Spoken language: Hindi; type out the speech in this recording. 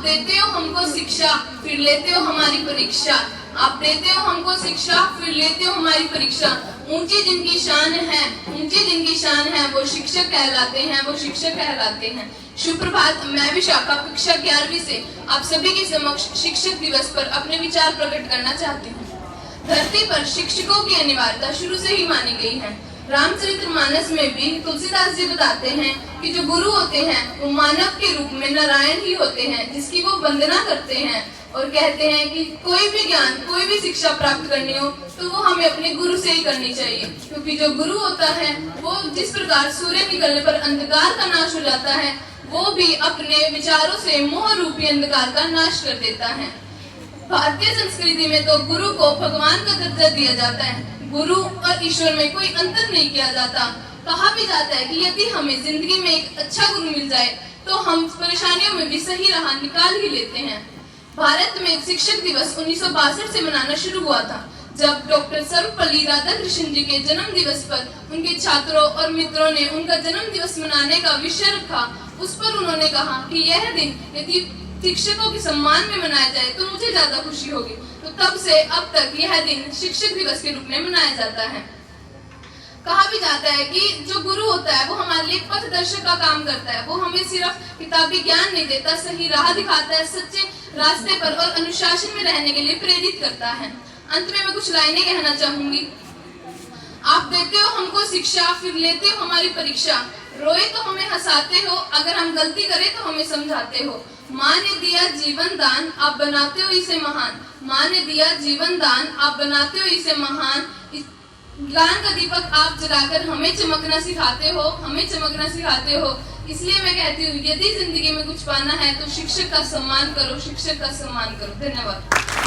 देते हो हमको शिक्षा, फिर लेते हो हमारी परीक्षा। आप देते हो हमको शिक्षा, फिर लेते हो हमारी परीक्षा। ऊंची जिनकी शान है, ऊंची जिनकी शान है, वो शिक्षक कहलाते हैं, वो शिक्षक कहलाते हैं। सुप्रभात, मैं विशाखा कक्षा 11वीं से आप सभी के समक्ष शिक्षक दिवस पर अपने विचार प्रकट करना चाहती हूँ। धरती पर शिक्षकों की अनिवार्यता शुरू से ही मानी गई है। रामचरितमानस में भी तुलसीदास जी बताते हैं कि जो गुरु होते हैं वो मानव के रूप में नारायण ही होते हैं, जिसकी वो वंदना करते हैं और कहते हैं कि कोई भी ज्ञान, कोई भी शिक्षा प्राप्त करनी हो तो वो हमें अपने गुरु से ही करनी चाहिए, क्योंकि जो गुरु होता है वो जिस प्रकार सूर्य निकलने पर अंधकार का नाश हो जाता है, वो भी अपने विचारों से मोह रूपी अंधकार का नाश कर देता है। भारतीय संस्कृति में तो गुरु को भगवान का दर्जा दिया जाता है। गुरु और ईश्वर में कोई अंतर नहीं किया जाता। कहा भी जाता है कि यदि हमें जिंदगी में एक अच्छा गुरु मिल जाए तो हम परेशानियों में भी सही राह निकाल ही लेते हैं। भारत में शिक्षक दिवस 1962 से मनाना शुरू हुआ था, जब डॉक्टर सर्वपल्ली राधाकृष्णन जी के जन्म दिवस पर उनके छात्रों और मित्रों ने उनका जन्म दिवस मनाने का विषय रखा। उस पर उन्होंने कहा कि यह दिन यदि शिक्षकों के सम्मान में मनाया जाए तो मुझे ज्यादा खुशी होगी। तो तब से अब तक यह दिन शिक्षक दिवस के रूप में मनाया जाता है। कहा भी जाता है कि जो गुरु होता है वो हमारे लिए पथदर्शक का काम करता है। वो हमें सिर्फ किताबी ज्ञान नहीं देता, सही राह दिखाता है, सच्चे रास्ते पर और अनुशासन में रहने के लिए प्रेरित करता है। अंत में मैं कुछ लाइनें कहना चाहूंगी। आप देते हो हमको शिक्षा, फिर लेते हो हमारी परीक्षा। रोए तो हमें हंसाते हो, अगर हम गलती करें तो हमें समझाते हो। माँ ने दिया जीवन दान, आप बनाते हो इसे महान। माँ ने दिया जीवन दान, आप बनाते हो इसे महान। ज्ञान का दीपक आप जलाकर हमें चमकना सिखाते हो, हमें चमकना सिखाते हो। इसलिए मैं कहती हूँ, यदि जिंदगी में कुछ पाना है तो शिक्षक का सम्मान करो, शिक्षक का सम्मान करो। धन्यवाद।